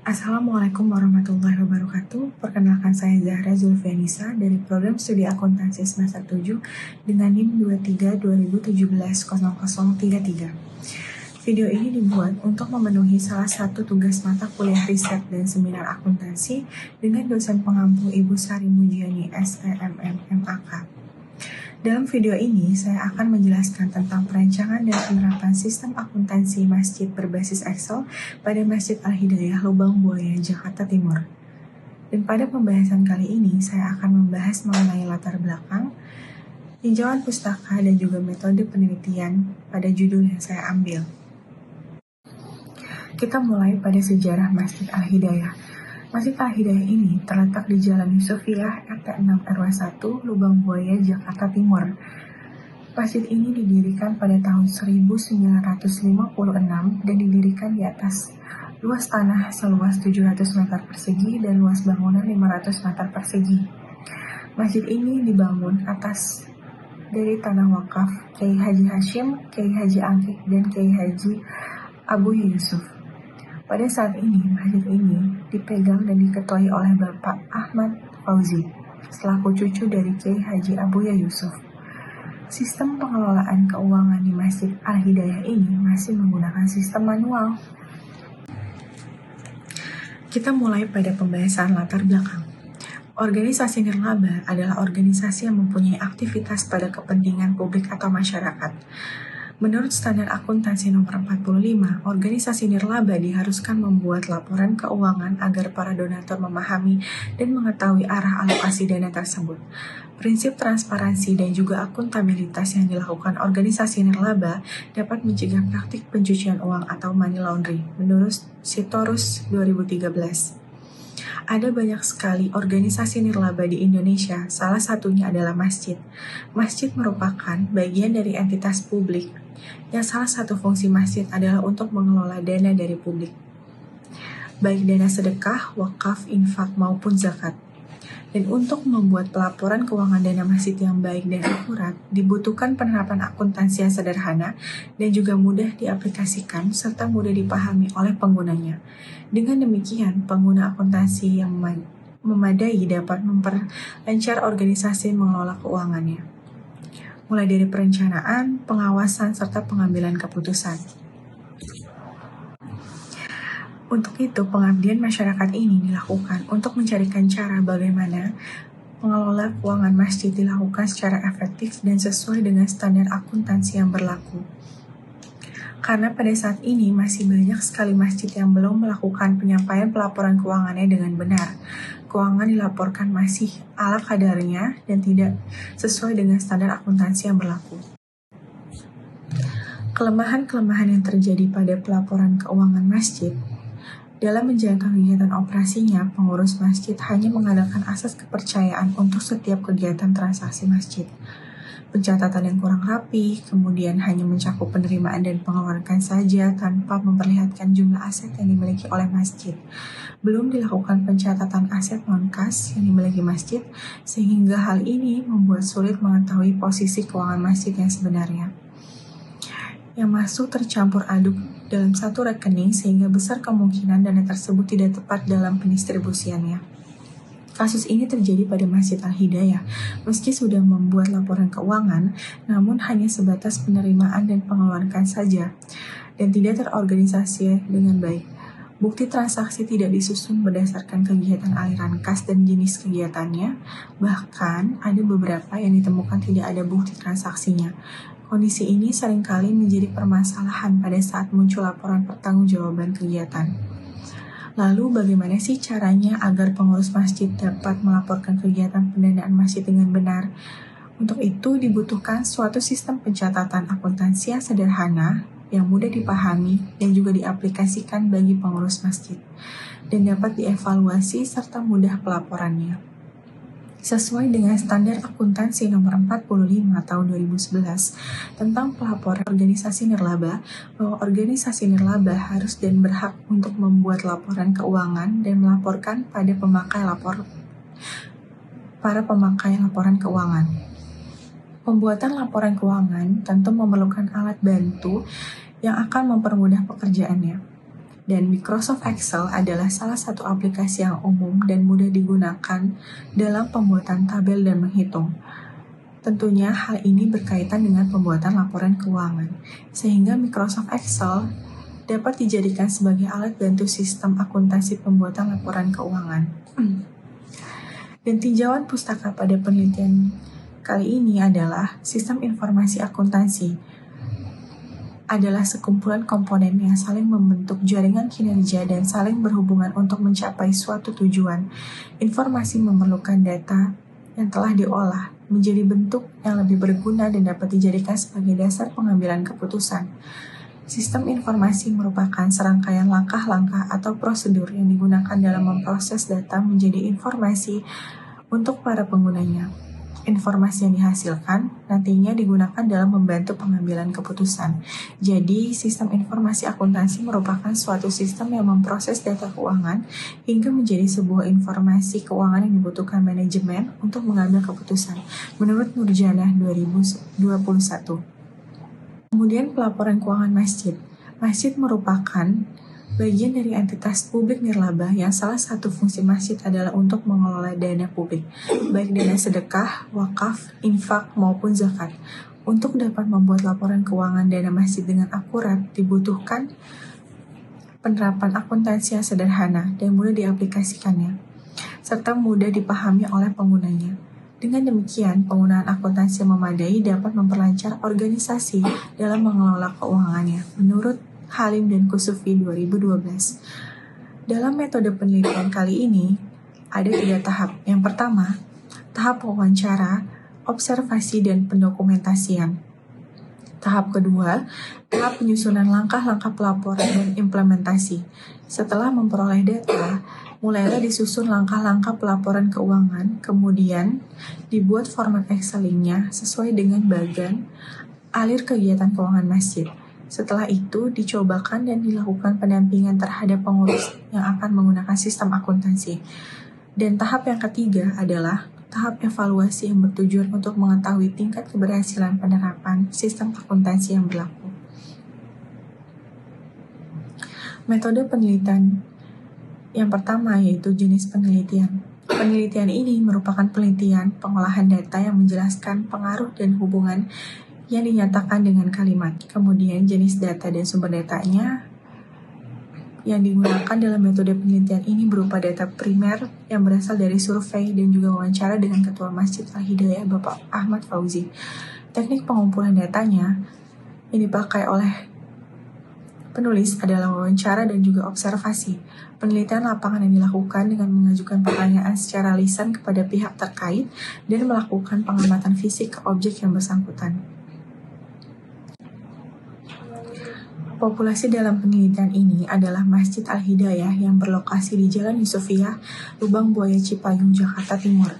Assalamualaikum warahmatullahi wabarakatuh. Perkenalkan saya Zahra Zulfianisa dari Program Studi Akuntansi Semester 7 dengan NIM 23 2017 0033. Video ini dibuat untuk memenuhi salah satu tugas mata kuliah riset dan seminar akuntansi dengan dosen pengampu Ibu Sari Mujiani SEMM MAK. Dalam video ini, saya akan menjelaskan tentang perancangan dan penerapan sistem akuntansi masjid berbasis Excel pada Masjid Al-Hidayah Lubang Buaya, Jakarta Timur. Dan pada pembahasan kali ini, saya akan membahas mengenai latar belakang, tinjauan pustaka, dan juga metode penelitian pada judul yang saya ambil. Kita mulai pada sejarah Masjid Al-Hidayah. Masjid Al-Hidayah ini terletak di Jalan Yusufiyah RT 6 RW 1 Lubang Buaya, Jakarta Timur. Masjid ini didirikan pada tahun 1956 dan didirikan di atas luas tanah seluas 700 meter persegi dan luas bangunan 500 meter persegi. Masjid ini dibangun atas dari tanah wakaf Kiai Haji Hashim, Kiai Haji Angkik, dan Kiai Haji Abuya Yusuf. Pada saat ini, masjid ini dipegang dan diketuai oleh Bapak Ahmad Fauzi, selaku cucu dari Kiai Haji Abuya Yusuf. Sistem pengelolaan keuangan di Masjid Al-Hidayah ini masih menggunakan sistem manual. Kita mulai pada pembahasan latar belakang. Organisasi nirlaba adalah organisasi yang mempunyai aktivitas pada kepentingan publik atau masyarakat. Menurut Standar Akuntansi Nomor 45, organisasi nirlaba diharuskan membuat laporan keuangan agar para donatur memahami dan mengetahui arah alokasi dana tersebut. Prinsip transparansi dan juga akuntabilitas yang dilakukan organisasi nirlaba dapat mencegah praktik pencucian uang atau money laundering, menurut Sitorus 2013. Ada banyak sekali organisasi nirlaba di Indonesia, salah satunya adalah masjid. Masjid merupakan bagian dari entitas publik, yang salah satu fungsi masjid adalah untuk mengelola dana dari publik, baik dana sedekah, wakaf, infak, maupun zakat. Dan untuk membuat pelaporan keuangan dana masjid yang baik dan akurat, dibutuhkan penerapan akuntansi yang sederhana dan juga mudah diaplikasikan serta mudah dipahami oleh penggunanya. Dengan demikian, pengguna akuntansi yang memadai dapat memperlancar organisasi mengelola keuangannya, mulai dari perencanaan, pengawasan, serta pengambilan keputusan. Untuk itu, pengabdian masyarakat ini dilakukan untuk mencarikan cara bagaimana mengelola keuangan masjid dilakukan secara efektif dan sesuai dengan standar akuntansi yang berlaku. Karena pada saat ini masih banyak sekali masjid yang belum melakukan penyampaian pelaporan keuangannya dengan benar. Keuangan dilaporkan masih ala kadarnya dan tidak sesuai dengan standar akuntansi yang berlaku. Kelemahan-kelemahan yang terjadi pada pelaporan keuangan masjid. Dalam menjalankan kegiatan operasinya, pengurus masjid hanya mengandalkan asas kepercayaan untuk setiap kegiatan transaksi masjid. Pencatatan yang kurang rapi, kemudian hanya mencakup penerimaan dan pengeluaran saja tanpa memperlihatkan jumlah aset yang dimiliki oleh masjid. Belum dilakukan pencatatan aset non-kas yang dimiliki masjid, sehingga hal ini membuat sulit mengetahui posisi keuangan masjid yang sebenarnya, yang masuk tercampur aduk dalam satu rekening sehingga besar kemungkinan dana tersebut tidak tepat dalam pendistribusiannya. Kasus ini terjadi pada Masjid Al-Hidayah. Meski sudah membuat laporan keuangan, namun hanya sebatas penerimaan dan pengeluaran saja, dan tidak terorganisasi dengan baik. Bukti transaksi tidak disusun berdasarkan kegiatan aliran kas dan jenis kegiatannya, bahkan ada beberapa yang ditemukan tidak ada bukti transaksinya. Kondisi ini seringkali menjadi permasalahan pada saat muncul laporan pertanggungjawaban kegiatan. Lalu bagaimana sih caranya agar pengurus masjid dapat melaporkan kegiatan pendanaan masjid dengan benar? Untuk itu dibutuhkan suatu sistem pencatatan akuntansi yang sederhana, yang mudah dipahami dan juga diaplikasikan bagi pengurus masjid, dan dapat dievaluasi serta mudah pelaporannya. Sesuai dengan Standar Akuntansi Nomor 45 Tahun 2011 tentang pelaporan organisasi nirlaba, bahwa organisasi nirlaba harus dan berhak untuk membuat laporan keuangan dan melaporkan pada para pemakai laporan keuangan. Pembuatan laporan keuangan tentu memerlukan alat bantu yang akan mempermudah pekerjaannya. Dan Microsoft Excel adalah salah satu aplikasi yang umum dan mudah digunakan dalam pembuatan tabel dan menghitung. Tentunya hal ini berkaitan dengan pembuatan laporan keuangan, sehingga Microsoft Excel dapat dijadikan sebagai alat bantu sistem akuntansi pembuatan laporan keuangan. Dan tinjauan pustaka pada penelitian kali ini adalah sistem informasi akuntansi adalah sekumpulan komponen yang saling membentuk jaringan kinerja dan saling berhubungan untuk mencapai suatu tujuan. Informasi memerlukan data yang telah diolah menjadi bentuk yang lebih berguna dan dapat dijadikan sebagai dasar pengambilan keputusan. Sistem informasi merupakan serangkaian langkah-langkah atau prosedur yang digunakan dalam memproses data menjadi informasi untuk para penggunanya. Informasi yang dihasilkan nantinya digunakan dalam membantu pengambilan keputusan. Jadi, sistem informasi akuntansi merupakan suatu sistem yang memproses data keuangan hingga menjadi sebuah informasi keuangan yang dibutuhkan manajemen untuk mengambil keputusan, menurut Nurjanah 2021. Kemudian pelaporan keuangan masjid. Masjid merupakan bagian dari entitas publik nirlaba yang salah satu fungsi masjid adalah untuk mengelola dana publik, baik dana sedekah, wakaf, infak, maupun zakat. Untuk dapat membuat laporan keuangan dana masjid dengan akurat, dibutuhkan penerapan akuntansi yang sederhana dan mudah diaplikasikannya, serta mudah dipahami oleh penggunanya. Dengan demikian, penggunaan akuntansi yang memadai dapat memperlancar organisasi dalam mengelola keuangannya, menurut Halim dan Kusufi 2012. Dalam metode penelitian kali ini, ada 3 tahap. Yang pertama, tahap wawancara, observasi, dan pendokumentasian. Tahap kedua, tahap penyusunan langkah-langkah pelaporan dan implementasi. Setelah memperoleh data, mulailah disusun langkah-langkah pelaporan keuangan, kemudian dibuat format Excel-nya sesuai dengan bagan alir kegiatan keuangan masjid. Setelah itu, dicobakan dan dilakukan pendampingan terhadap pengurus yang akan menggunakan sistem akuntansi. Dan tahap yang ketiga adalah tahap evaluasi yang bertujuan untuk mengetahui tingkat keberhasilan penerapan sistem akuntansi yang berlaku. Metode penelitian yang pertama yaitu jenis penelitian. Penelitian ini merupakan penelitian pengolahan data yang menjelaskan pengaruh dan hubungan yang dinyatakan dengan kalimat. Kemudian jenis data dan sumber datanya yang digunakan dalam metode penelitian ini berupa data primer yang berasal dari survei dan juga wawancara dengan Ketua Masjid Al-Hidayah Bapak Ahmad Fauzi. Teknik pengumpulan datanya yang dipakai oleh penulis adalah wawancara dan juga observasi. Penelitian lapangan yang dilakukan dengan mengajukan pertanyaan secara lisan kepada pihak terkait dan melakukan pengamatan fisik ke objek yang bersangkutan. Populasi dalam penelitian ini adalah Masjid Al-Hidayah yang berlokasi di Jalan Yusufiyah, Lubang Buaya Cipayung, Jakarta Timur.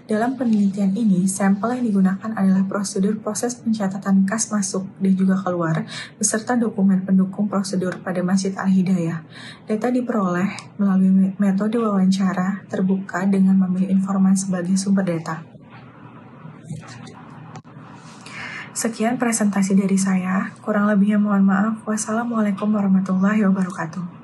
Dalam penelitian ini, sampel yang digunakan adalah prosedur proses pencatatan kas masuk dan juga keluar, beserta dokumen pendukung prosedur pada Masjid Al-Hidayah. Data diperoleh melalui metode wawancara terbuka dengan memilih informan sebagai sumber data. Sekian presentasi dari saya, kurang lebihnya mohon maaf. Wassalamualaikum warahmatullahi wabarakatuh.